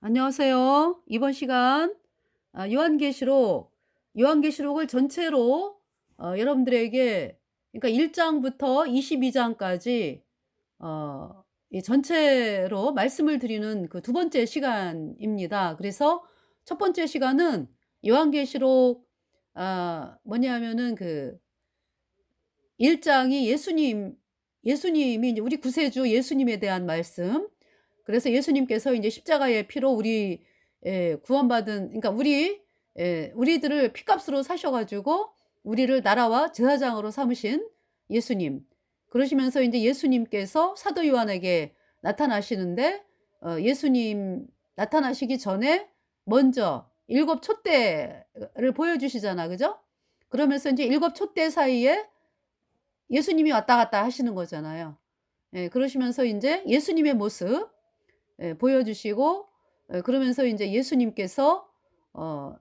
안녕하세요. 이번 시간 요한계시록을 전체로 여러분들에게, 그러니까 1 장부터 22 장까지 이 전체로 말씀을 드리는 그 두 번째 시간입니다. 그래서 첫 번째 시간은 요한계시록 뭐냐면은 그 1 장이 예수님이 이제 우리 구세주 예수님에 대한 말씀. 그래서 예수님께서 이제 십자가의 피로 우리 구원받은, 그러니까 우리들을 피값으로 사셔 가지고 우리를 나라와 제사장으로 삼으신 예수님. 그러시면서 인제 예수님께서 사도 요한에게 나타나시는데, 예수님 나타나시기 전에 먼저 일곱 촛대를 보여주시잖아. 그죠? 그러면서 인제 일곱 촛대 사이에 예수님이 왔다 갔다 하시는 거잖아요. 예, 그러시면서 인제 예수님의 모습 보여주시고, 그러면서 인제 예수님께서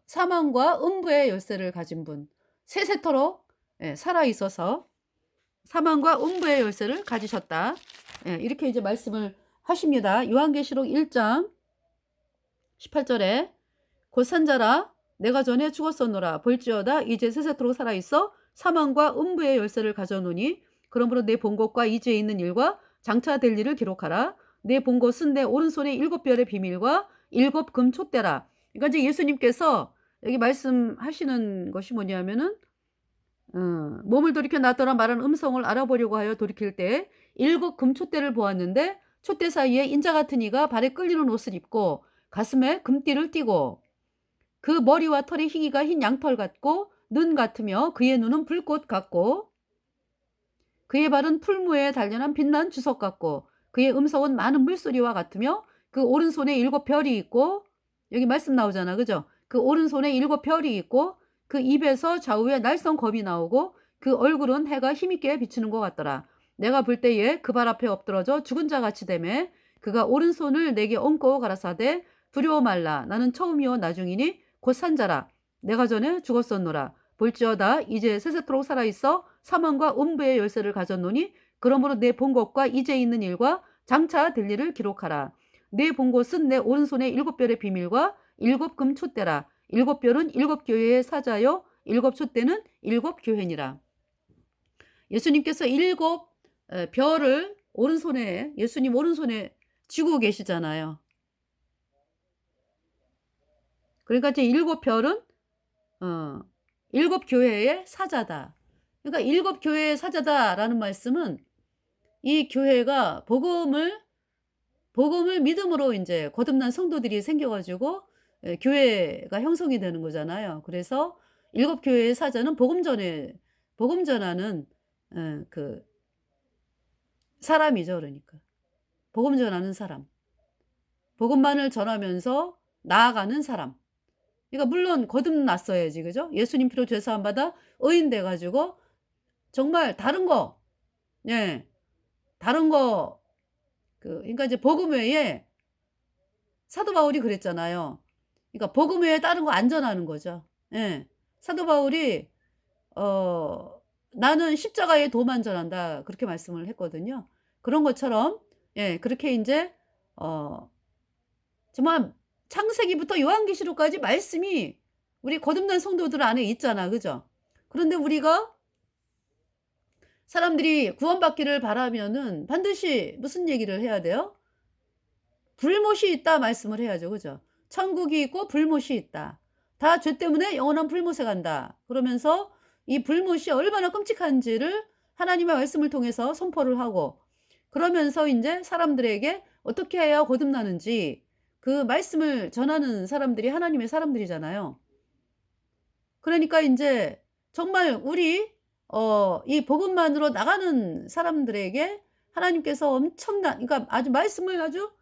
사망과 음부의 열쇠를 가진 분, 세세토록 살아 있어서 사망과 음부의 열쇠를 가지셨다. 이렇게 이제 말씀을 하십니다. 요한계시록 1장 18 절에 "곧 산자라 내가 전에 죽었었노라 볼지어다 이제 세세토록 살아 있어 사망과 음부의 열쇠를 가져노니 그러므로 내 본 것과 이제에 있는 일과 장차 될 일을 기록하라. 내 본 것은 내 오른손에 일곱 별의 비밀과 일곱 금 촛대라." 그러니까 이제 예수님께서 여기 말씀하시는 것이 뭐냐면은 몸을 돌이켜 낫더라 말하는 음성을 알아보려고 하여 돌이킬 때 일곱 금 촛대를 보았는데 촛대 사이에 인자 같은 이가 발에 끌리는 옷을 입고 가슴에 금띠를 띠고 그 머리와 털의 희기가 흰 양털 같고 눈 같으며 그의 눈은 불꽃 같고 그의 발은 풀무에 단련한 빛난 주석 같고 그의 음성은 많은 물소리와 같으며 그 오른손에 일곱 별이 있고, 여기 말씀 나오잖아. 그죠? 그 오른손에 일곱 별이 있고 그 입에서 좌우에 날선 검이 나오고 그 얼굴은 해가 힘있게 비치는 것 같더라. 내가 볼 때에 그 발 앞에 엎드러져 죽은 자 같이 되매 그가 오른손을 내게 얹고 가라사대 두려워 말라. 나는 처음이요 나중이니 곧 산자라. 내가 전에 죽었었노라. 볼지어다 이제 세세토록 살아있어 사망과 음부의 열쇠를 가졌노니 그러므로 내 본 것과 이제 있는 일과 장차 될 일을 기록하라. 내 본 것은 내 오른손에 일곱 별의 비밀과 일곱 금 촛대라. 일곱 별은 일곱 교회의 사자요 일곱 촛대는 일곱 교회니라. 예수님께서 일곱 별을 오른손에, 예수님 오른손에 쥐고 계시잖아요. 그러니까 이제 일곱 별은 어 일곱 교회의 사자다. 그러니까 일곱 교회의 사자다라는 말씀은 이 교회가 복음을 믿음으로 인제 거듭난 성도들이 생겨 가지고 교회가 형성이 되는 거잖아요. 그래서 일곱 교회의 사자는 복음 전하는 그 사람이죠 그러니까. 복음 전하는 사람. 복음만을 전하면서 나아가는 사람. 그러니까 물론 거듭났어야지. 그죠? 예수님 피로 죄 사함 받아 의인 돼 가지고 정말 다른 거, 예. 다른 거, 그러니까 이제 복음 외에 사도 바울이 그랬잖아요. 그러니까 복음 외에 다른 거 안 전하는 거죠. 예. 사도 바울이 어 "나는 십자가의 도만 전한다." 그렇게 말씀을 했거든요. 그런 것처럼, 예, 그렇게 인제 어 정말 창세기부터 요한계시록까지 말씀이 우리 거듭난 성도들 안에 있잖아. 그죠? 그런데 우리가 사람들이 구원받기를 바라면은 반드시 무슨 얘기를 해야 돼요? 불못이 있다 말씀을 해야죠. 그죠? 천국이 있고 불못이 있다. 다 죄 때문에 영원한 불못에 간다. 그러면서 이 불못이 얼마나 끔찍한지를 하나님의 말씀을 통해서 선포를 하고, 그러면서 인제 사람들에게 어떻게 해야 거듭나는지 그 말씀을 전하는 사람들이 하나님의 사람들이잖아요. 그러니까 인제 정말 우리 이 복음만으로 나가는 사람들에게 하나님께서 엄청난, 그러니까 아주 말씀을 아주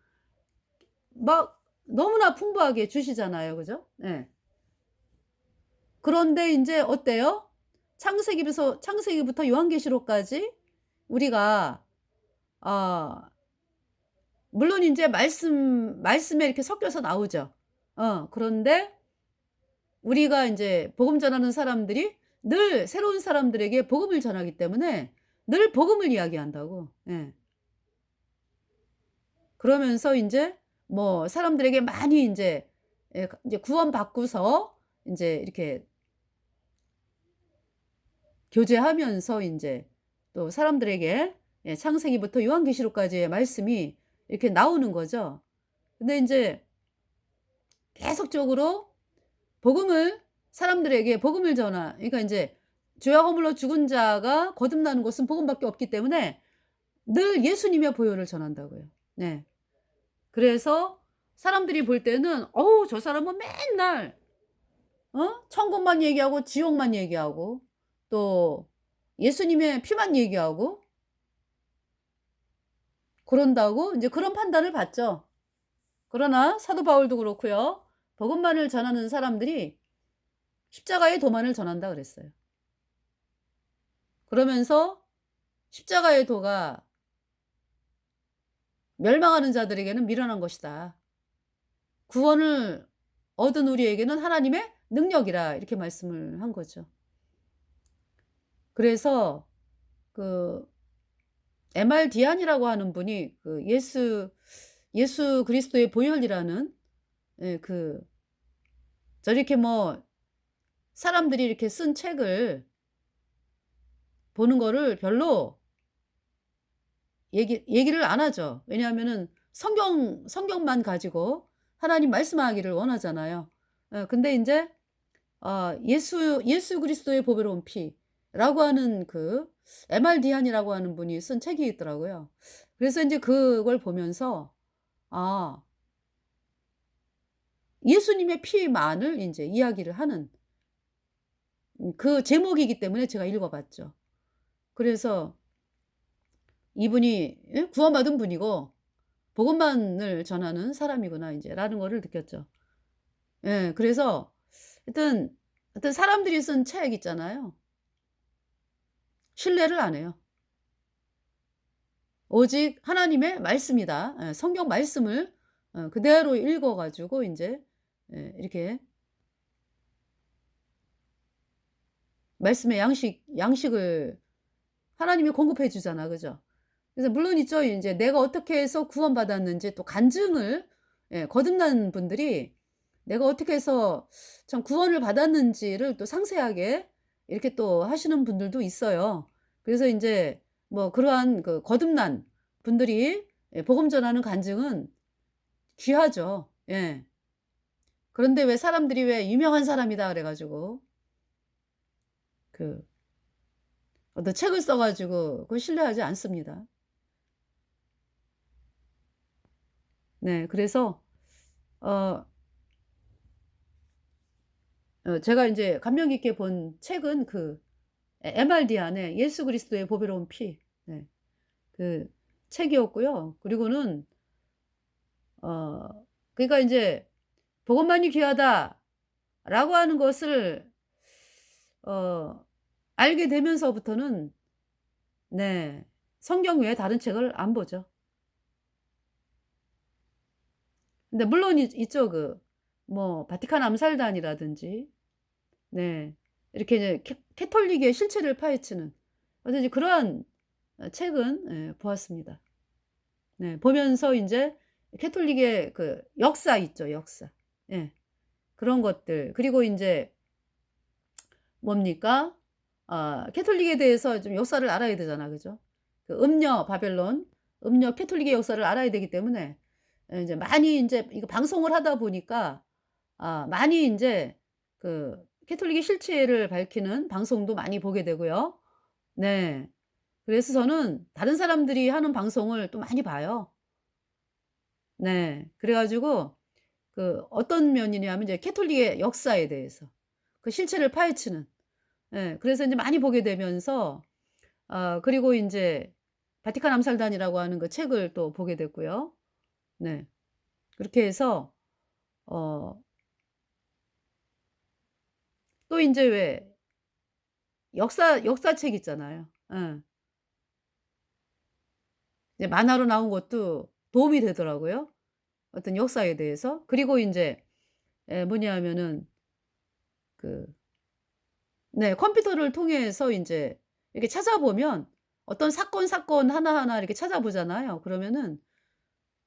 막 너무나 풍부하게 주시잖아요. 그죠? 예. 그런데 인제 어때요? 창세기부터 요한계시록까지 우리가 아 물론 인제 말씀에 이렇게 섞여서 나오죠. 그런데 우리가 인제 복음 전하는 사람들이 늘 새로운 사람들에게 복음을 전하기 때문에 늘 복음을 이야기한다고. 예. 그러면서 인제 뭐 사람들에게 많이 인제 인제 구원받고서 인제 이렇게 교제하면서 인제 또 사람들에게 창세기부터 요한계시록까지의 말씀이 이렇게 나오는 거죠. 근데 인제 계속적으로 복음을 사람들에게 복음을 그러니까 인제 죄와 허물로 죽은 자가 거듭나는 곳은 복음밖에 없기 때문에 늘 예수님의 보혈을 전한다고요. 네. 그래서 사람들이 볼 때는 '어우 저 사람은 맨날 천국만 얘기하고 지옥만 얘기하고 또 예수님의 피만 얘기하고 그런다.'고 인제 그런 판단을 받죠. 그러나 사도 바울도 그렇고요. 복음만을 전하는 사람들이 십자가의 도만을 전한다 그랬어요. 그러면서 십자가의 도가 멸망하는 자들에게는 미련한 것이다. 구원을 얻은 우리에게는 하나님의 능력이라 이렇게 말씀을 한 거죠. 그래서 그 MR 디안이라고 하는 분이 그 예수 그리스도의 보혈이라는 그 저렇게 뭐 사람들이 이렇게 쓴 책을 보는 거를 별로 얘기를 안 하죠. 왜냐하면은 성경만 가지고 하나님 말씀하기를 원하잖아요. 근데 인제 예수 그리스도의 보배로운 피라고 하는 그 MR 디안이라고 하는 분이 쓴 책이 있더라고요. 그래서 인제 그걸 보면서 아 예수님의 피만을 인제 이야기를 하는 그 제목이기 때문에 제가 읽어 봤죠. 그래서 이분이 구원받은 분이고 복음만을 전하는 사람이구나 인제라는 거를 느꼈죠. 그래서 하여튼 사람들이 쓴 책 있잖아요. 신뢰를 안 해요. 오직 하나님의 말씀이다. 성경 말씀을 그대로 읽어 가지고 인제 이렇게 말씀의 양식을 하나님이 공급해 주잖아. 그죠? 그래서 물론 있죠. 인제 내가 어떻게 해서 구원받았는지 또 간증을 거듭난 분들이 내가 어떻게 해서 참 구원을 받았는지를 또 상세하게 이렇게 또 하시는 분들도 있어요. 그래서 인제 뭐 그러한 그 거듭난 분들이 복음 전하는 간증은 귀하죠. 예. 그런데 왜 사람들이 왜 "유명한 사람이다." 그래 가지고 그 어떤 책을 써 가지고 그걸 신뢰하지 않습니다. 네. 그래서 어 제가 인제 감명 깊게 본 책은 그 MR 디안의 예수 그리스도의 보배로운 피 그 책이었고요. 그리고는 그러니까 인제 '복음만이 귀하다.'라고 하는 것을 어 알게 되면서부터는 네 성경 외에 다른 책을 안 보죠. 근데 물론 있죠. 그 뭐 바티칸 암살단이라든지 네 이렇게 이제 캐톨릭의 실체를 파헤치는 어떤 이제 그러한 책은 보았습니다. 네. 보면서 인제 캐톨릭의 그 역사 있죠, 역사. 예. 그런 것들 그리고 인제 뭡니까? 캐톨릭에 대해서 좀 역사를 알아야 되잖아. 그죠? 그 음녀 바벨론, 음녀 캐톨릭의 역사를 알아야 되기 때문에 인제 많이 인제 이거 방송을 하다 보니까 많이 인제 그 캐톨릭의 실체를 밝히는 방송도 많이 보게 되고요. 네. 그래서 저는 다른 사람들이 하는 방송을 또 많이 봐요. 네. 그래 가지고 그 어떤 면이냐면 이제 캐톨릭의 역사에 대해서 그 실체를 파헤치는 그래서 인제 많이 보게 되면서 그리고 인제 바티칸 암살단이라고 하는 그 책을 또 보게 됐고요. 네. 그렇게 해서 어 또 인제 왜 역사책 있잖아요. 예. 이제 만화로 나온 것도 도움이 되더라고요, 어떤 역사에 대해서. 그리고 인제 뭐냐 하면은 그 네 컴퓨터를 통해서 인제 이렇게 찾아보면 어떤 사건 하나하나 이렇게 찾아보잖아요. 그러면은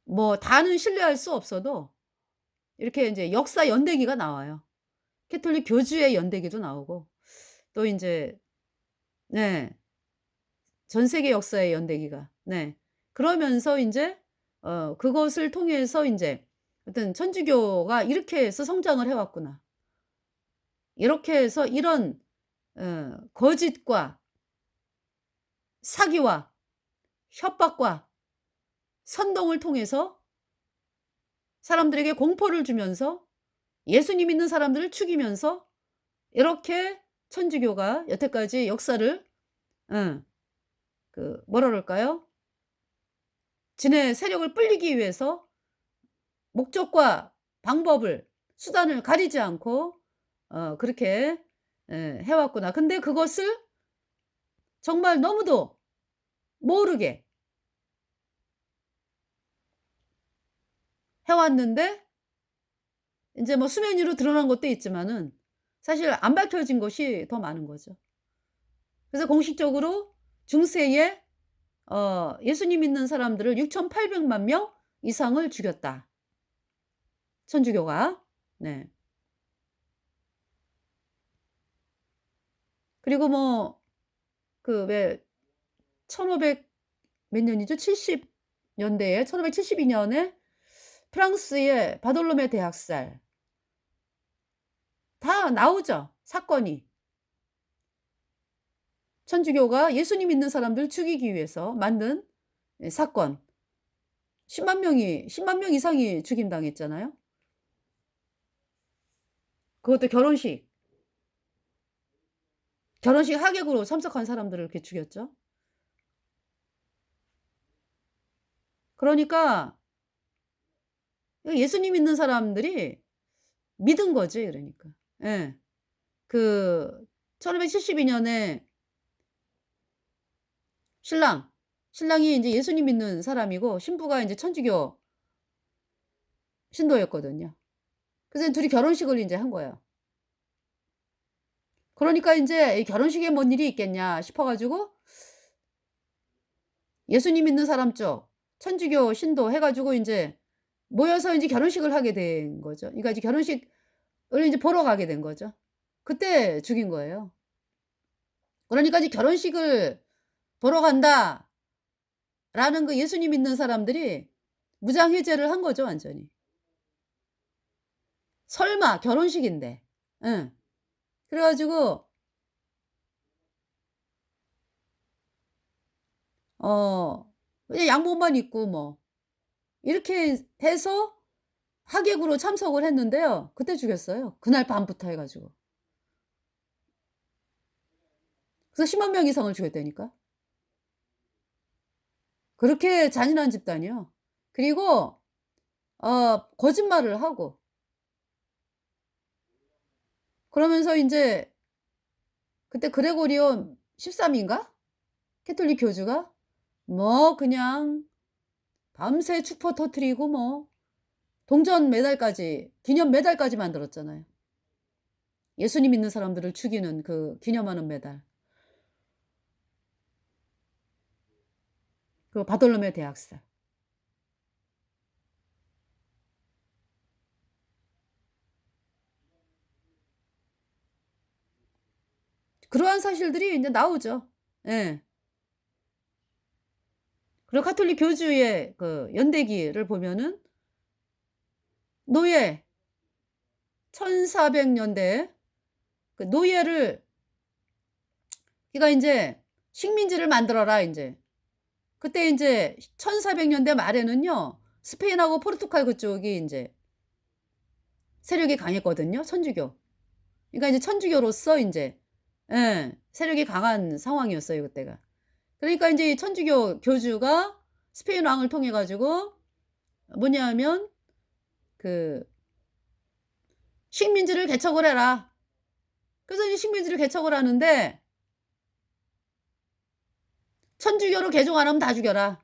뭐 다는 신뢰할 수 없어도 이렇게 인제 역사 연대기가 나와요. 캐톨릭 교주의 연대기도 나오고 또 인제 네. 전 세계 역사의 연대기가. 네. 그러면서 인제 그것을 통해서 인제 어떤 '천주교가 이렇게 해서 성장을 해 왔구나. 이렇게 해서 이런 거짓과 사기와 협박과 선동을 통해서 사람들에게 공포를 주면서 예수님 믿는 사람들을 죽이면서 이렇게 천주교가 여태까지 역사를 예 뭐라 그럴까요? 진의 세력을 불리기 위해서 목적과 방법을 수단을 가리지 않고 그렇게 해 왔구나. 근데 그것을 정말 너무도 모르게 해 왔는데 인제 뭐 수면 위로 드러난 것도 있지만은 사실 안 밝혀진 것이 더 많은 거죠. 그래서 공식적으로 중세에 예수님 믿는 사람들을 6,800만 명 이상을 죽였다. 천주교가. 네. 그리고 뭐 왜 1500 몇 년이죠? 70 년대에 1572 년에 프랑스의 바돌로메 대학살 다 나오죠, 사건이. 천주교가 예수님 믿는 사람들 죽이기 위해서 만든 사건. 10만 명 이상이 죽임당했잖아요. 그것도 결혼식 하객으로 참석한 사람들을 이렇게 죽였죠. 그러니까 예수님 믿는 사람들이 믿은 거지 그러니까. 예. 그 1572 년에 신랑이 인제 예수님 믿는 사람이고 신부가 인제 천주교 신도였거든요. 그래서 둘이 결혼식을 인제 한 거예요. 그러니까 인제 '이 결혼식에 뭔 일이 있겠냐.' 싶어 가지고 예수님 믿는 사람 쪽 천주교 신도 해 가지고 인제 모여서 인제 결혼식을 하게 된 거죠. 그러니까 이제 결혼식을 인제 보러 가게 된 거죠. 그때 죽인 거예요. 그러니까 이제 '결혼식을 보러 간다.'라는 그 예수님 믿는 사람들이 무장해제를 한 거죠 완전히. 설마 결혼식인데. 응. 그래 가지고 그냥 양복만 입고 뭐 이렇게 해서 하객으로 참석을 했는데요. 그때 죽였어요. 그날 밤부터 해 가지고. 그래서 10만 명 이상을 죽였다니까. 그렇게 잔인한 집단이요. 그리고 거짓말을 하고 그러면서 인제 그때 그레고리오 13 인가? 캐톨릭 교주가 뭐 그냥 밤새 축포 터뜨리고 뭐 동전 메달까지 기념 메달까지 만들었잖아요. 예수님 믿는 사람들을 죽이는 그 기념하는 메달. 그 바돌로메 대학살. 그러한 사실들이 인제 나오죠. 예. 그리고 가톨릭 교주의 그 연대기를 보면은 노예 1400 년대에 그 노예를 그러니까 인제 식민지를 만들어라 인제. 그때 인제 1400 년대 말에는요. 스페인하고 포르투갈 그쪽이 인제 세력이 강했거든요, 천주교. 그러니까 이제 천주교로서 인제 세력이 강한 상황이었어요, 그때가. 그러니까 인제 이 천주교 교주가 스페인 왕을 통해 가지고 뭐냐 하면 그 "식민지를 개척을 해라." 그래서 이제 식민지를 개척을 하는데 "천주교로 개종 안 하면 다 죽여라.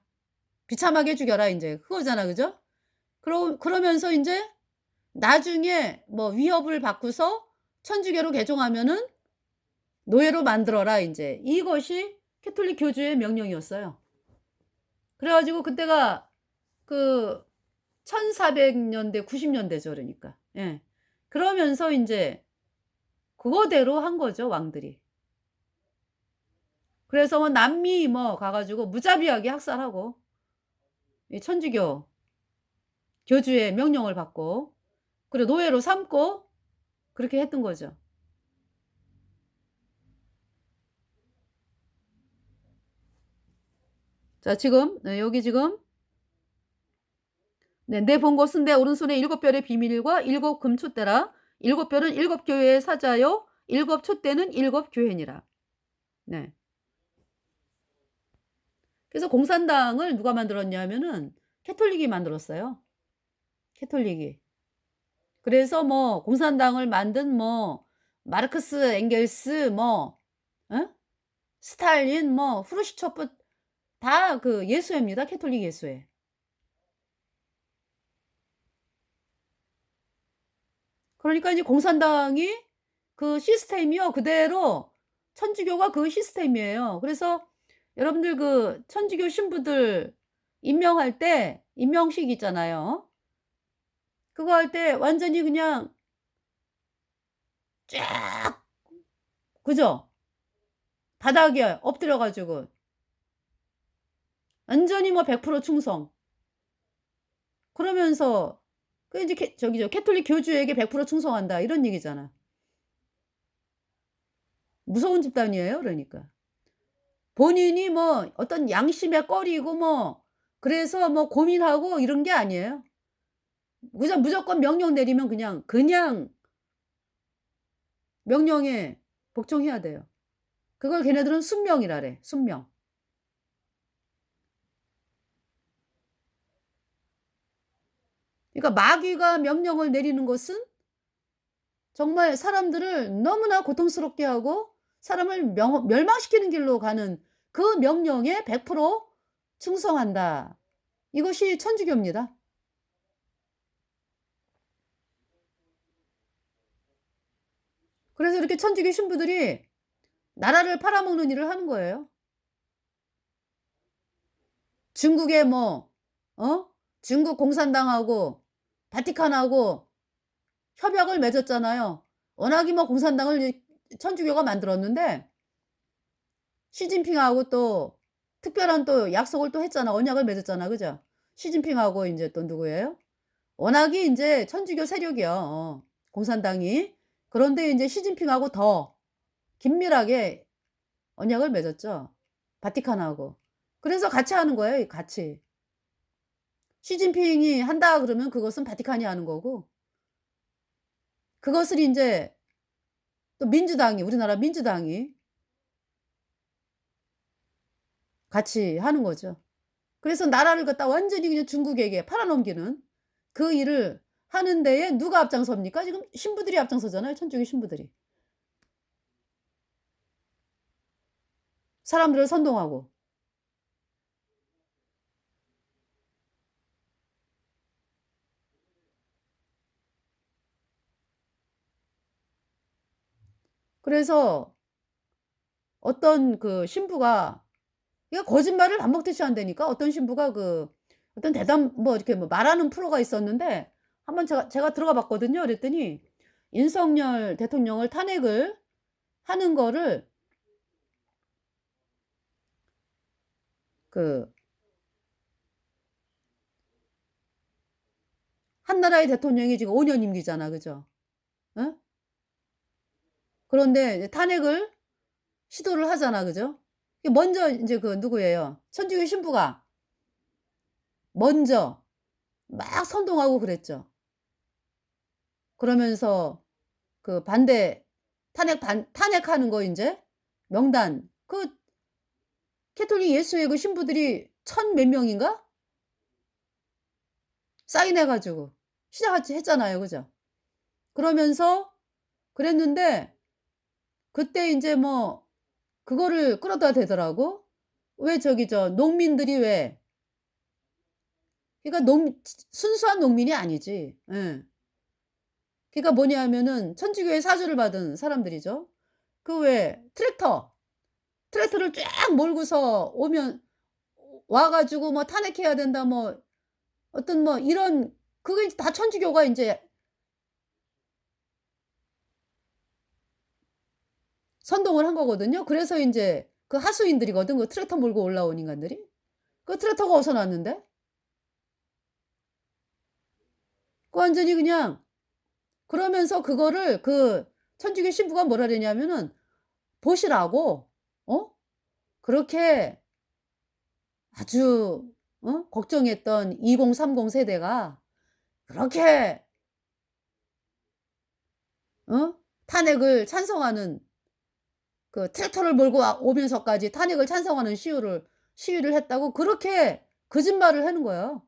비참하게 죽여라." 인제 그거잖아. 그죠? 그러면서 인제 나중에 뭐 위협을 받고서 천주교로 개종하면은 "노예로 만들어라." 인제 이것이 캐톨릭 교주의 명령이었어요. 그래 가지고 그때가 그 1400년대 90년대죠 그러니까. 예. 그러면서 인제 그거대로 한 거죠 왕들이. 그래서 뭐 남미 뭐 가 가지고 무자비하게 학살하고 이 천주교 교주의 명령을 받고 그리고 노예로 삼고 그렇게 했던 거죠. 자 지금 여기 지금 네 "내 본 것은 내 오른손에 일곱 별의 비밀과 일곱 금촛대라. 일곱 별은 일곱 교회의 사자요 일곱 촛대는 일곱 교회니라." 네. 그래서 공산당을 누가 만들었냐면은 캐톨릭이 만들었어요, 캐톨릭이. 그래서 뭐 공산당을 만든 뭐 마르크스, 엥겔스 뭐 어? 스탈린 뭐 후르시초프 다 그 예수회입니다, 캐톨릭 예수회. 그러니까 이제 공산당이 그 시스템이요 그대로 천주교가 그 시스템이에요. 그래서 여러분들 그 천주교 신부들 임명할 때 임명식 있잖아요. 그거 할 때 완전히 그냥 쫙 그죠? 바닥에 엎드려 가지고 완전히 뭐 100% 충성. 그러면서 그 이제 저기죠. "캐톨릭 교주에게 100% 충성한다." 이런 얘기잖아. 무서운 집단이에요 그러니까. 본인이 뭐 어떤 양심에 꺼리고 뭐 그래서 뭐 고민하고 이런 게 아니에요. 그냥 무조건 명령 내리면 그냥 명령에 복종해야 돼요. 그걸 걔네들은 순명이라래, 순명. 그러니까 마귀가 명령을 내리는 것은 정말 사람들을 너무나 고통스럽게 하고 사람을 멸망시키는 길로 가는 그 명령에 100% 충성한다. 이것이 천주교입니다. 그래서 이렇게 천주교 신부들이 나라를 팔아먹는 일을 하는 거예요. 중국에 뭐 어? 중국 공산당하고 바티칸하고 협약을 맺었잖아요. 워낙에 뭐 공산당을 천주교가 만들었는데 시진핑하고 또 특별한 또 약속을 또 했잖아. 언약을 맺었잖아. 그죠? 시진핑하고 인제 또 누구예요? 워낙에 인제 천주교 세력이요. 공산당이. 그런데 인제 시진핑하고 더 긴밀하게 언약을 맺었죠. 바티칸하고. 그래서 같이 하는 거예요, 같이. 시진핑이 한다 그러면 그것은 바티칸이 하는 거고 그것을 인제 또 민주당이 우리나라 민주당이 같이 하는 거죠. 그래서 나라를 갖다 완전히 그냥 중국에게 팔아넘기는 그 일을 하는 데에 누가 앞장섭니까? 지금 신부들이 앞장서잖아요, 천주교 신부들이. 사람들을 선동하고. 그래서 어떤 그 신부가 이게 거짓말을 밥 먹듯이 한다니까. 어떤 신부가 그 어떤 대담 뭐 이렇게 뭐 말하는 프로가 있었는데 한번 제가 들어가 봤거든요. 그랬더니 윤석열 대통령을 탄핵을 하는 거를 그 한 나라의 대통령이 지금 5년 임기잖아. 그죠? 어? 그런데 이제 탄핵을 시도를 하잖아. 그죠? 이게 먼저 인제 그 누구예요? 천주교 신부가 먼저 막 선동하고 그랬죠. 그러면서 그 반대 탄핵하는 거 인제 명단 그 캐톨릭 예수회 그 신부들이 천 몇 명인가 사인해 가지고 시작 했잖아요. 그죠? 그러면서 그랬는데 그때 인제 뭐 그거를 끌어다 대더라고. 왜 저기 농민들이 왜 그러니까 농 순수한 농민이 아니지. 예. 그러니까 뭐냐면은 천주교의 사주를 받은 사람들이죠. 그 왜 트랙터를 쫙 몰고서 오면 와 가지고 뭐 "탄핵해야 된다." 뭐 어떤 뭐 이런 그게 이제 다 천주교가 인제 선동을 한 거거든요. 그래서 인제 그 하수인들이거든. 그 트랙터 몰고 올라온 인간들이. 그 트랙터가 어디서 났는데? 그 완전히 그냥 그러면서 그거를 그 천주교 신부가 뭐라 그랬냐면은 보시라고 어 그렇게 아주 걱정했던 2030 세대가 그렇게 탄핵을 찬성하는 그 트랙터를 몰고 오면서까지 탄핵을 찬성하는 시위를 했다고 그렇게 거짓말을 하는 거예요.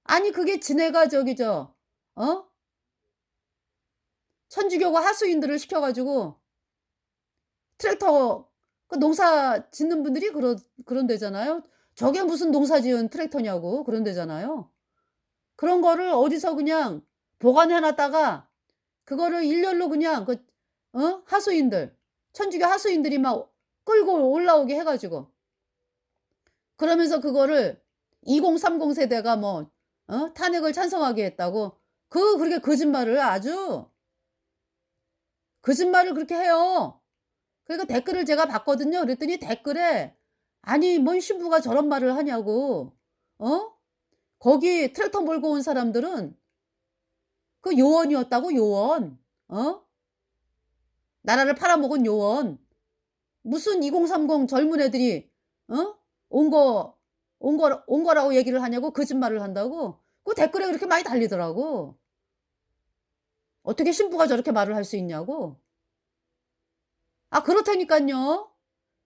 아니 그게 지네가 저기 어 천주교가 하수인들을 시켜 가지고 트랙터 그 농사 짓는 분들이 그런대잖아요. 저게 무슨 농사 지은 트랙터냐고 그런대잖아요. 그런 거를 어디서 그냥 보관해 놨다가 그거를 일렬로 그냥 하수인들 천주교 하수인들이 막 끌고 올라오게 해 가지고 그러면서 그거를 2030 세대가 뭐 탄핵을 찬성하게 했다고 그렇게 거짓말을 아주 거짓말을 그렇게 해요. 그러니까 댓글을 제가 봤거든요. 그랬더니 댓글에 "아니 뭔 신부가 저런 말을 하냐."고. 어? 거기 트랙터 몰고 온 사람들은 그 요원이었다고 요원. 어? 나라를 팔아먹은 요원. 무슨 2030 젊은 애들이 어? 온 거라고 얘기를 하냐고 거짓말을 한다고. 그 댓글에 그렇게 많이 달리더라고. 어떻게 신부가 저렇게 말을 할 수 있냐고. 아 그렇다니깐요.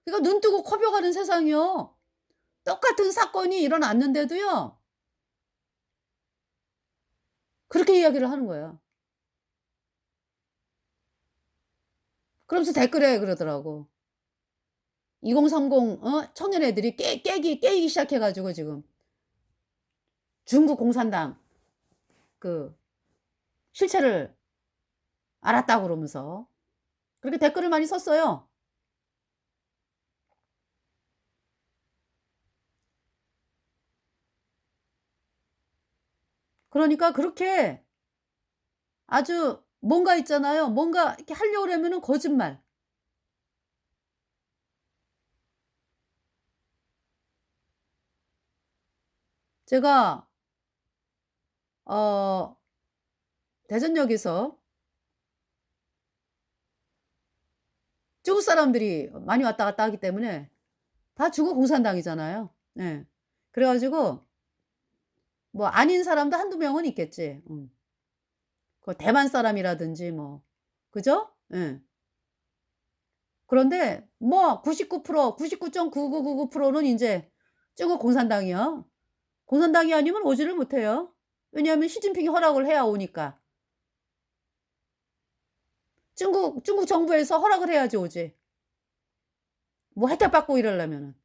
그러니까 눈 뜨고 커 벼가는 세상이요. 똑같은 사건이 일어났는데도요. 그렇게 이야기를 하는 거야. 그러면서 댓글에 그러더라고. 2030 청년 애들이 깨기 시작해 가지고 지금 중국 공산당 그 실체를 알았다고 그러면서 그렇게 댓글을 많이 썼어요. 그러니까 그렇게 아주 뭔가 있잖아요. 뭔가 이렇게 하려고 그러면은 거짓말. 제가 어 대전역에서 중국 사람들이 많이 왔다 갔다 하기 때문에 다 중국 공산당이잖아요. 예. 그래 가지고 뭐 아닌 사람도 한두 명은 있겠지. 그 대만 사람이라든지 뭐 그죠? 예. 그런데 뭐 99% 99.9999%는 인제 중국 공산당이요. 공산당이 아니면 오지를 못해요. 왜냐하면 시진핑이 허락을 해야 오니까. 중국 정부에서 허락을 해야지 오지. 뭐 혜택 받고 이러려면은.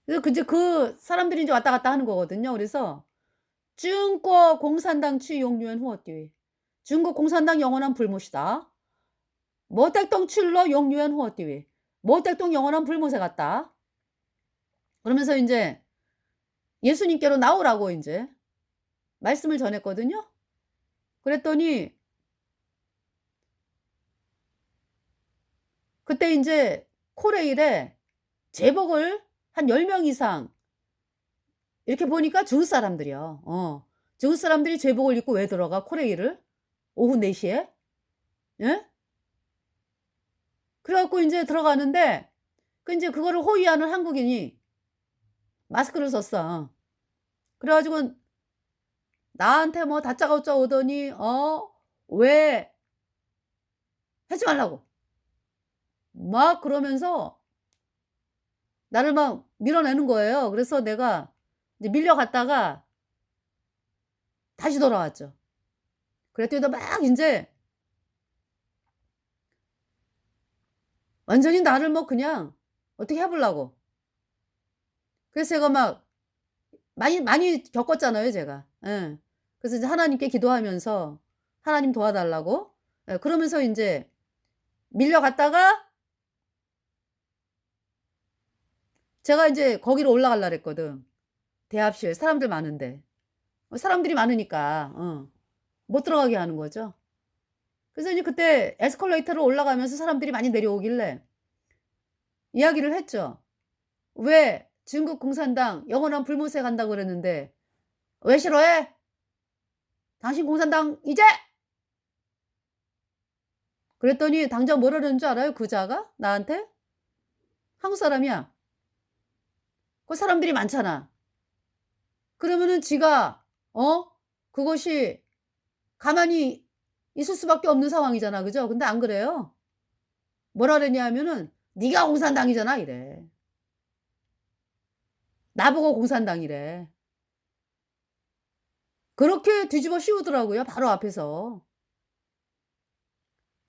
그래서 인제 그 사람들이 인제 왔다 갔다 하는 거거든요. 그래서 "中国 공산당 치 용유엔 후어띠. 중국 공산당 영원한 불못이다. 모택동 출러 용유엔 후어띠. 모택동 영원한 불못에 갔다." 그러면서 인제 예수님께로 나오라고 인제 말씀을 전했거든요. 그랬더니 그때 인제 코레일에 제복을 한 10명 이상 이렇게 보니까 중국 사람들이요. 중국 사람들이 제복을 입고 왜 들어가 코레일을? 오후 4 시에? 예? 그래 갖고 인제 들어가는데 그 인제 그거를 호위하는 한국인이 마스크를 썼어. 그래 가지고 나한테 뭐 다짜고짜 오더니 왜 하지 말라고 막 그러면서 나를 막 밀어내는 거예요. 그래서 내가 이제 밀려갔다가 다시 돌아왔죠. 그랬더니 막 인제 완전히 나를 뭐 그냥 어떻게 해 보려고. 그래서 제가 막 많이 겪었잖아요 제가. 예. 그래서 이제 하나님께 기도하면서 하나님 도와달라고 예 그러면서 인제 밀려갔다가 제가 인제 거기로 올라갈라 그랬거든. 대합실 사람들 많은데. 사람들이 많으니까 못 들어가게 하는 거죠. 그래서 이제 그때 에스컬레이터로 올라가면서 사람들이 많이 내려오길래 이야기를 했죠. "왜 중국 공산당 영원한 불못에 간다고 그랬는데 왜 싫어해? 당신 공산당이제?" 그랬더니 당장 뭐라 그러는 줄 알아요? 그자가 나한테? 한국 사람이야. 그 사람들이 많잖아. 그러면은 지가 그것이 가만히 있을 수밖에 없는 상황이잖아. 그죠? 근데 안 그래요. 뭐라 그랬냐 하면은 "네가 공산당이잖아." 이래. 나보고 공산당이래. 그렇게 뒤집어 씌우더라고요 바로 앞에서.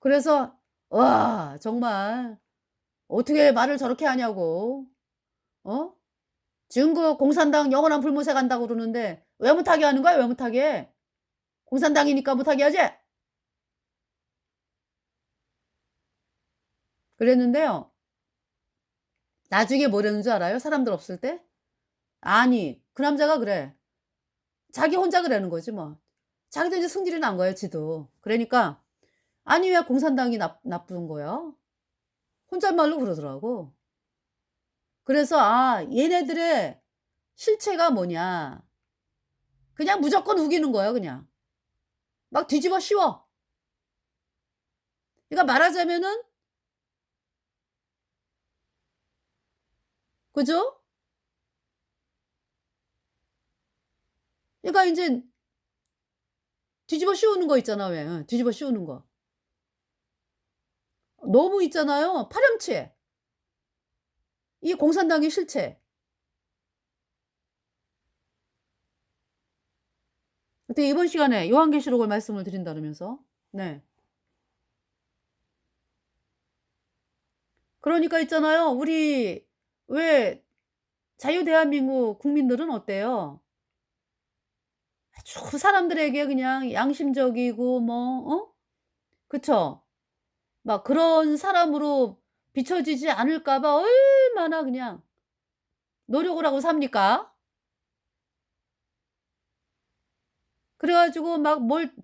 그래서 와 정말 어떻게 말을 저렇게 하냐고. 어? 중국 공산당 영원한 불못에 간다고 그러는데 왜 못하게 하는 거야? 왜 못하게? 공산당이니까 못하게 하지? 그랬는데요. 나중에 뭐라는 줄 알아요? 사람들 없을 때? 아니 그 남자가 그래. 자기 혼자 그러는 거지 뭐. 자기도 이제 승질이 난 거예요 지도. 그러니까 "아니 왜 공산당이 나쁜 거야?" 혼잣말로 그러더라고. 그래서 '아 얘네들의 실체가 뭐냐.' 그냥 무조건 우기는 거예요 그냥. 막 뒤집어 씌워. 그러니까 말하자면은 그죠? 그러니까 인제 뒤집어 씌우는 거 있잖아 왜. 뒤집어 씌우는 거. 너무 있잖아요. 파렴치해. 이 공산당의 실체. 근데 이번 시간에 요한계시록을 말씀을 드린다면서. 네. 그러니까 있잖아요. 우리 왜 자유 대한민국 국민들은 어때요? 아주 사람들에게 그냥 양심적이고 뭐 그쵸? 막 그런 사람으로 비춰지지 않을까 봐 얼마나 그냥 노력을 하고 삽니까? 그래 가지고 막 뭘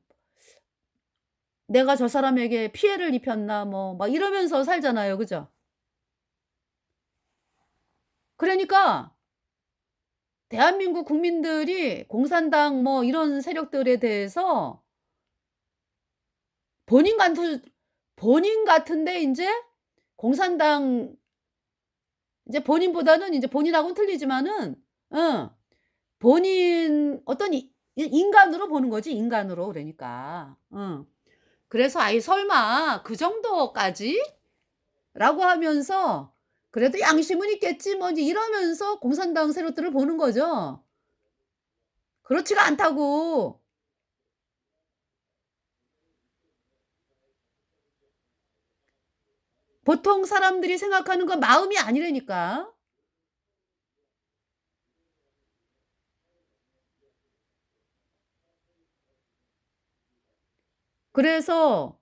'내가 저 사람에게 피해를 입혔나.' 뭐 막 이러면서 살잖아요. 그죠? 그러니까 대한민국 국민들이 공산당 뭐 이런 세력들에 대해서 본인 같은 본인 같은데 인제 공산당 이제 본인보다는 인제 본인하고는 틀리지만은 어 본인 어떤 인간으로 보는 거지 인간으로 그러니까. 그래서 '아이 설마 그 정도까지?'라고 하면서 '그래도 양심은 있겠지.' 뭐 이제 이러면서 공산당 세력들을 보는 거죠. 그렇지가 않다고. 보통 사람들이 생각하는 건 마음이 아니라니까. 그래서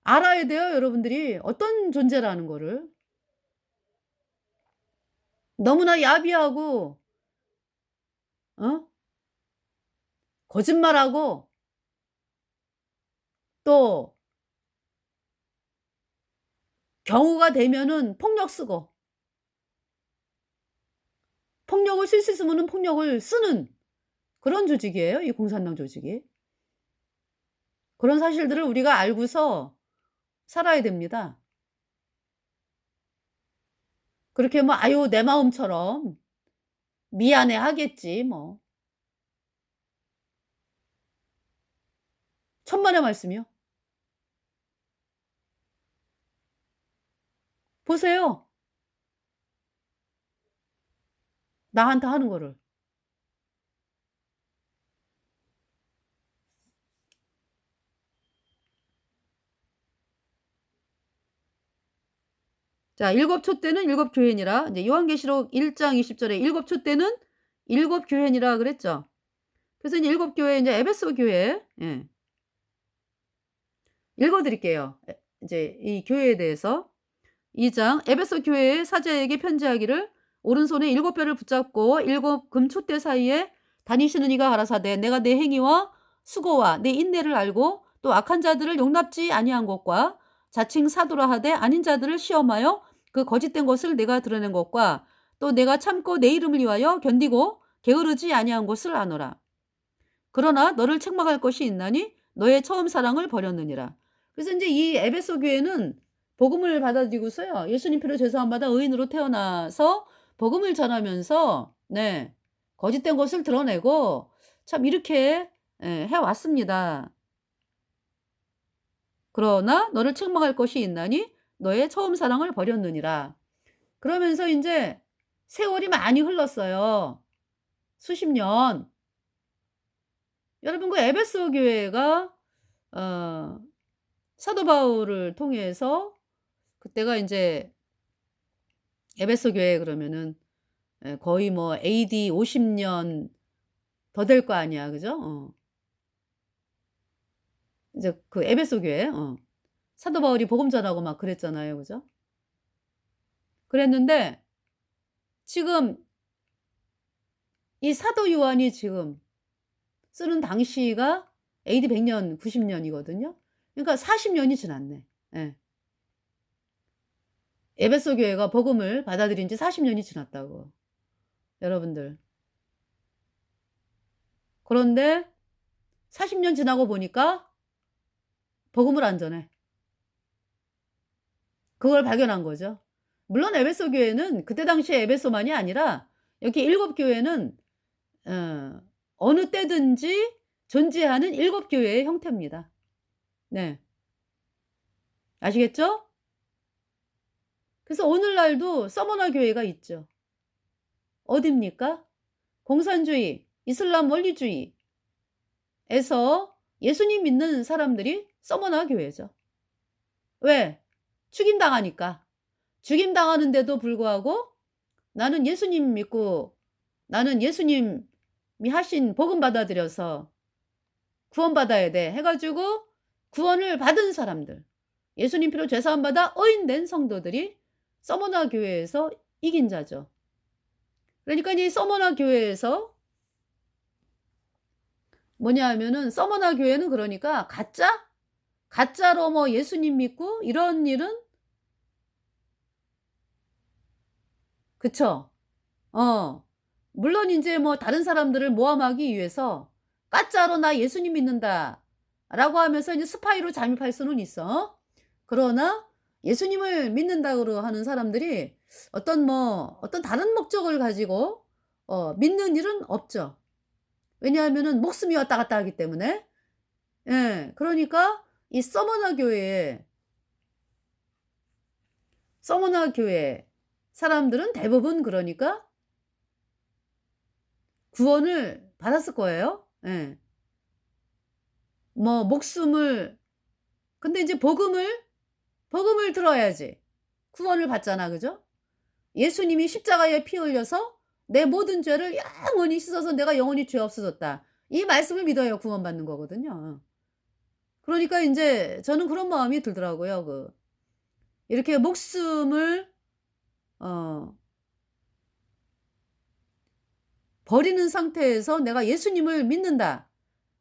알아야 돼요 여러분들이 어떤 존재라는 거를. 너무나 야비하고 어 거짓말하고 또 경우가 되면은 폭력 쓰고 폭력을 쓸 수 있으면은 폭력을 쓰는 그런 조직이에요 이 공산당 조직이. 그런 사실들을 우리가 알고서 살아야 됩니다. 그렇게 뭐 '아유 내 마음처럼 미안해 하겠지.' 뭐. 천만의 말씀이요. 보세요. 나한테 하는 거를. 자 일곱 촛대는 일곱 교회니라. 인제 요한계시록 1장 20 절에 일곱 촛대는 일곱 교회니라 그랬죠. 그래서 인제 일곱 교회 인제 에베소 교회 읽어 드릴게요. 인제 이 교회에 대해서 2장 에베소 교회의 사자에게 편지하기를 오른손에 일곱 뼈를 붙잡고 일곱 금촛대 사이에 다니시는 이가 가라사대 내가 내 행위와 수고와 내 인내를 알고 또 악한 자들을 용납지 아니한 것과 자칭 사도라 하되 아닌 자들을 시험하여 그 거짓된 것을 내가 드러낸 것과 또 내가 참고 내 이름을 위하여 견디고 게으르지 아니한 것을 아노라. 그러나 너를 책망할 것이 있나니 너의 처음 사랑을 버렸느니라. 그래서 이제 이 에베소 교회는 복음을 받아들이고서요. 예수님 피로 죄 사함 받아 의인으로 태어나서 복음을 전하면서 네. 거짓된 것을 드러내고 참 이렇게 해 왔습니다. 그러나 너를 책망할 것이 있나니 너의 처음 사랑을 버렸느니라. 그러면서 인제 세월이 많이 흘렀어요. 수십 년. 여러분 그 에베소 교회가 어 사도 바울을 통해서 그때가 인제 에베소 교회 그러면은 거의 뭐 AD 50년 더 될 거 아니야. 그죠? 이제 그 에베소 교회 사도 바울이 복음 전하고 막 그랬잖아요. 그죠? 그랬는데 지금 이 사도 요한이 지금 쓰는 당시가 AD 100년 90 년이거든요. 그러니까 40 년이 지났네. 예. 에베소 교회가 복음을 받아들인 지 40 년이 지났다고. 여러분들. 그런데 40년 지나고 보니까 복음을 안 전해. 그걸 발견한 거죠. 물론 에베소 교회는 그때 당시에 에베소만이 아니라 여기 일곱 교회는 어 어느 때든지 존재하는 일곱 교회의 형태입니다. 네. 아시겠죠? 그래서 오늘날도 서머나 교회가 있죠. 어딥니까? 공산주의, 이슬람 원리주의에서 예수님 믿는 사람들이 서머나 교회죠. 왜? 죽임당하니까. 죽임당하는데도 불구하고 나는 예수님 믿고 나는 예수님이 하신 복음 받아들여서 구원받아야 돼 해 가지고 구원을 받은 사람들, 예수님 피로 죄 사함 받아 의인된 성도들이 서머나 교회에서 이긴 자죠. 그러니까 이 서머나 교회에서 뭐냐 하면은 서머나 교회는 그러니까 가짜로 뭐 예수님 믿고 이런 일은 그쵸. 어. 물론 인제 뭐 다른 사람들을 모함하기 위해서 "가짜로 나 예수님 믿는다."라고 하면서 이제 스파이로 잠입할 수는 있어. 그러나 예수님을 믿는다고 하는 사람들이 어떤 다른 목적을 가지고 믿는 일은 없죠. 왜냐하면은 목숨이 왔다 갔다 하기 때문에. 예. 그러니까 이 서머나 교회 사람들은 대부분 그러니까 구원을 받았을 거예요. 예. 뭐 목숨을 근데 인제 복음을 들어야지 구원을 받잖아. 그죠? 예수님이 십자가에 피 흘려서 내 모든 죄를 영원히 씻어서 내가 영원히 죄 없어졌다. 이 말씀을 믿어야 구원받는 거거든요. 그러니까 인제 저는 그런 마음이 들더라고요. 이렇게 목숨을 어 버리는 상태에서 '내가 예수님을 믿는다.'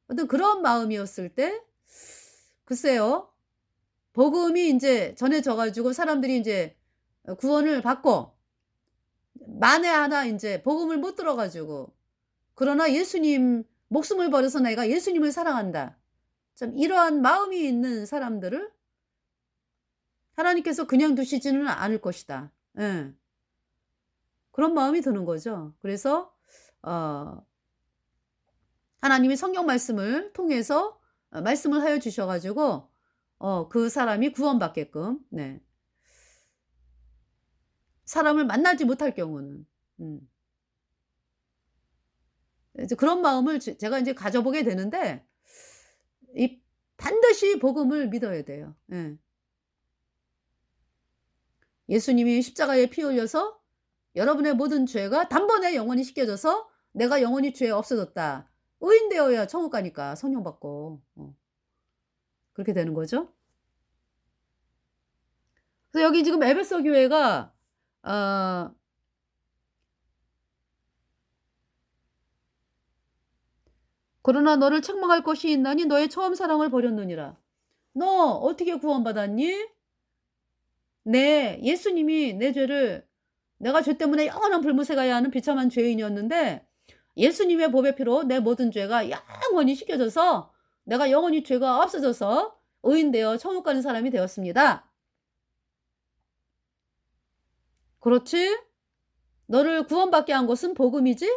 어떤 그런 마음이었을 때 글쎄요. 복음이 인제 전해져 가지고 사람들이 인제 구원을 받고 만에 하나 인제 복음을 못 들어 가지고 그러나 예수님 목숨을 버려서 '내가 예수님을 사랑한다.' 참 이러한 마음이 있는 사람들을 하나님께서 그냥 두시지는 않을 것이다. 예. 그런 마음이 드는 거죠. 그래서 어 하나님이 성경 말씀을 통해서 말씀을 하여 주셔 가지고 그 사람이 구원받게끔 네. 사람을 만나지 못할 경우는 음 이제 그런 마음을 제가 인제 가져 보게 되는데 이 반드시 복음을 믿어야 돼요. 예. 예수님이 십자가에 피 흘려서 여러분의 모든 죄가 단번에 영원히 씻겨져서 내가 영원히 죄 없어졌다. 의인 되어야 천국 가니까 성령 받고. 그렇게 되는 거죠. 그래서 여기 지금 에베소 교회가 어 그러나 너를 책망할 것이 있나니 너의 처음 사랑을 버렸느니라. 너 어떻게 구원받았니? 네, 예수님이 내 죄를, 내가 죄 때문에 영원한 불못에 가야 하는 비참한 죄인이었는데 예수님의 보배 피로 내 모든 죄가 영원히 씻겨져서 내가 영원히 죄가 없어져서 의인 되어 천국 가는 사람이 되었습니다. 그렇지? 너를 구원받게 한 것은 복음이지?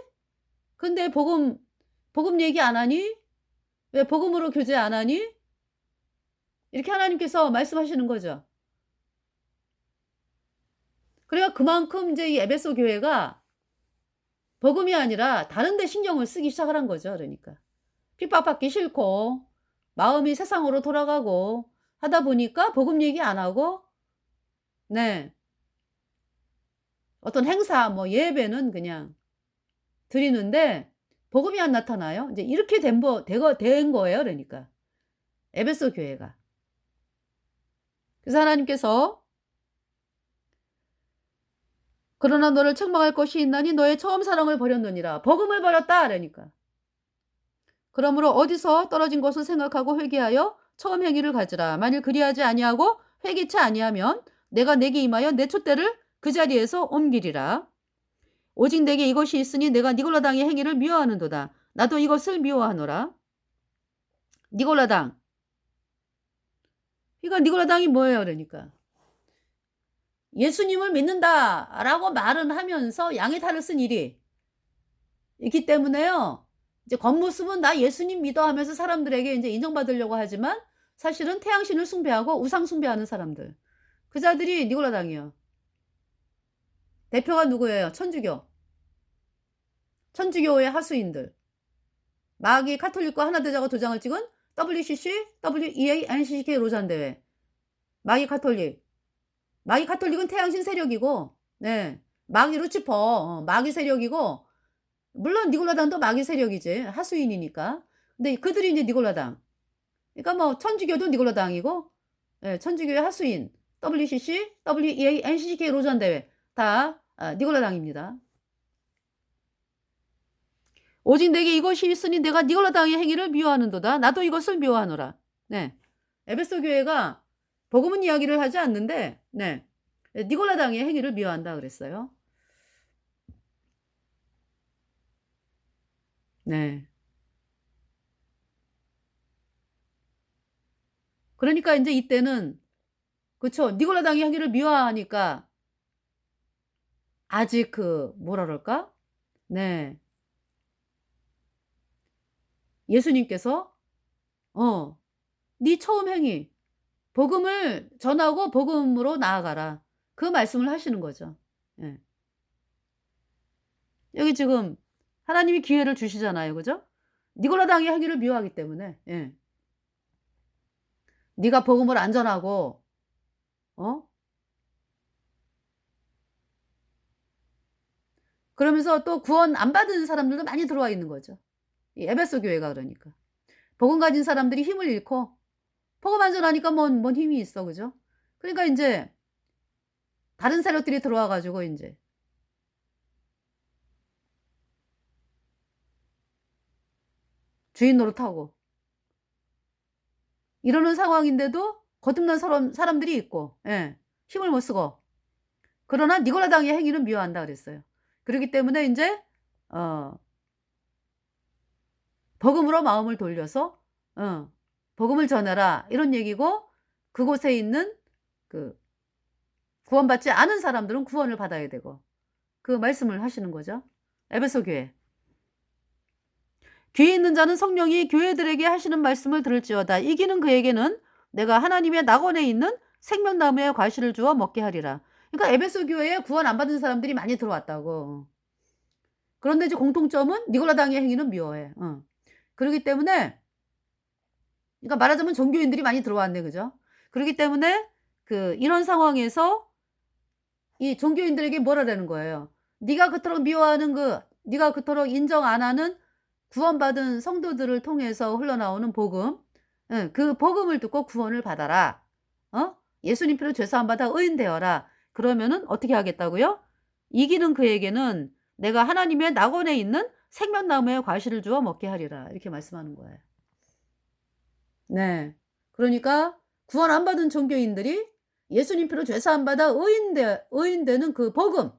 근데 복음 얘기 안 하니? 왜 복음으로 교제 안 하니? 이렇게 하나님께서 말씀하시는 거죠. 그러니까 그만큼 이제 이 에베소 교회가 복음이 아니라 다른 데 신경을 쓰기 시작하는 거죠. 그러니까 핍박받기 싫고 마음이 세상으로 돌아가고 하다 보니까 복음 얘기 안 하고, 네, 어떤 행사 뭐 예배는 그냥 드리는데 복음이 안 나타나요. 이제 이렇게 된 거예요. 그러니까 에베소 교회가. 그래서 하나님께서 그러나 너를 책망할 것이 있나니 너의 처음 사랑을 버렸느니라. 복음을 버렸다. 그러니까. 그러므로 어디서 떨어진 것을 생각하고 회개하여 처음 행위를 가지라. 만일 그리하지 아니하고 회개치 아니하면 내가 내게 임하여 내 촛대를 그 자리에서 옮기리라. 오직 내게 이것이 있으니 내가 니골라당의 행위를 미워하는도다. 나도 이것을 미워하노라. 니골라당. 그러니까 니골라당이 뭐예요? 그러니까 예수님을 믿는다라고 말은 하면서 양의 탈을 쓴 일이 있기 때문에요. 이제 겉모습은 나 예수님 믿어 하면서 사람들에게 이제 인정받으려고 하지만 사실은 태양신을 숭배하고 우상 숭배하는 사람들. 그 자들이 니골라당이요. 대표가 누구예요? 천주교. 천주교의 하수인들. 마귀 카톨릭과 하나되자고 도장을 찍은 WCC, WEA, NCCK 로잔대회. 마귀 카톨릭. 마귀 카톨릭은 태양신 세력이고, 네, 마귀 루치퍼, 마귀 세력이고, 물론 니골라당도 마귀 세력이지, 하수인이니까. 근데 그들이 이제 니골라당. 그러니까 뭐 천주교도 니골라당이고, 네, 천주교의 하수인, WCC, WEA, NCCK 로잔 대회 다 니골라당입니다. 오직 내게 이것이 있으니 내가 니골라당의 행위를 미워하는도다. 나도 이것을 미워하노라. 네, 에베소 교회가 복음은 이야기를 하지 않는데, 네, 니골라당의 행위를 미워한다 그랬어요. 네. 그러니까 이제 이때는, 그쵸, 니골라당의 행위를 미워하니까 아직 뭐라 그럴까? 네. 예수님께서 네 처음 행위, 복음을 전하고 복음으로 나아가라. 그 말씀을 하시는 거죠. 예. 여기 지금 하나님이 기회를 주시잖아요. 그죠? 니골라당의 행위를 미워하기 때문에. 예. 네가 복음을 안 전하고 그러면서 또 구원 안 받은 사람들도 많이 들어와 있는 거죠. 이 에베소 교회가 그러니까. 복음 가진 사람들이 힘을 잃고 복음 안 전하니까 뭔 힘이 있어. 그죠? 그러니까 인제 다른 세력들이 들어와 가지고 인제 주인 노릇하고 이러는 상황인데도 거듭난 사람들이 있고, 예, 힘을 못 쓰고. 그러나 니골라당의 행위는 미워한다 그랬어요. 그렇기 때문에 인제 복음으로 마음을 돌려서 복음을 전해라 이런 얘기고, 그곳에 있는 구원받지 않은 사람들은 구원을 받아야 되고, 그 말씀을 하시는 거죠. 에베소 교회. 귀에 있는 자는 성령이 교회들에게 하시는 말씀을 들을지어다. 이기는 그에게는 내가 하나님의 낙원에 있는 생명나무의 과실을 주어 먹게 하리라. 그러니까 에베소 교회에 구원 안 받은 사람들이 많이 들어왔다고. 그런데 이제 공통점은 니골라당의 행위는 미워해. 그러기 때문에, 그러니까 말하자면 종교인들이 많이 들어왔네. 그죠? 그러기 때문에 이런 상황에서 이 종교인들에게 뭐라라는 거예요. 네가 그토록 미워하는 네가 그토록 인정 안 하는 구원받은 성도들을 통해서 흘러나오는 복음, 그 복음을 듣고 구원을 받아라. 예수님 피로 죄 사함 받아 의인 되어라. 그러면은 어떻게 하겠다고요? 이기는 그에게는 내가 하나님의 낙원에 있는 생명나무의 과실을 주어 먹게 하리라." 이렇게 말씀하는 거예요. 네. 그러니까 구원 안 받은 종교인들이 예수님 피로 죄 사함 받아 의인 되는 그 복음,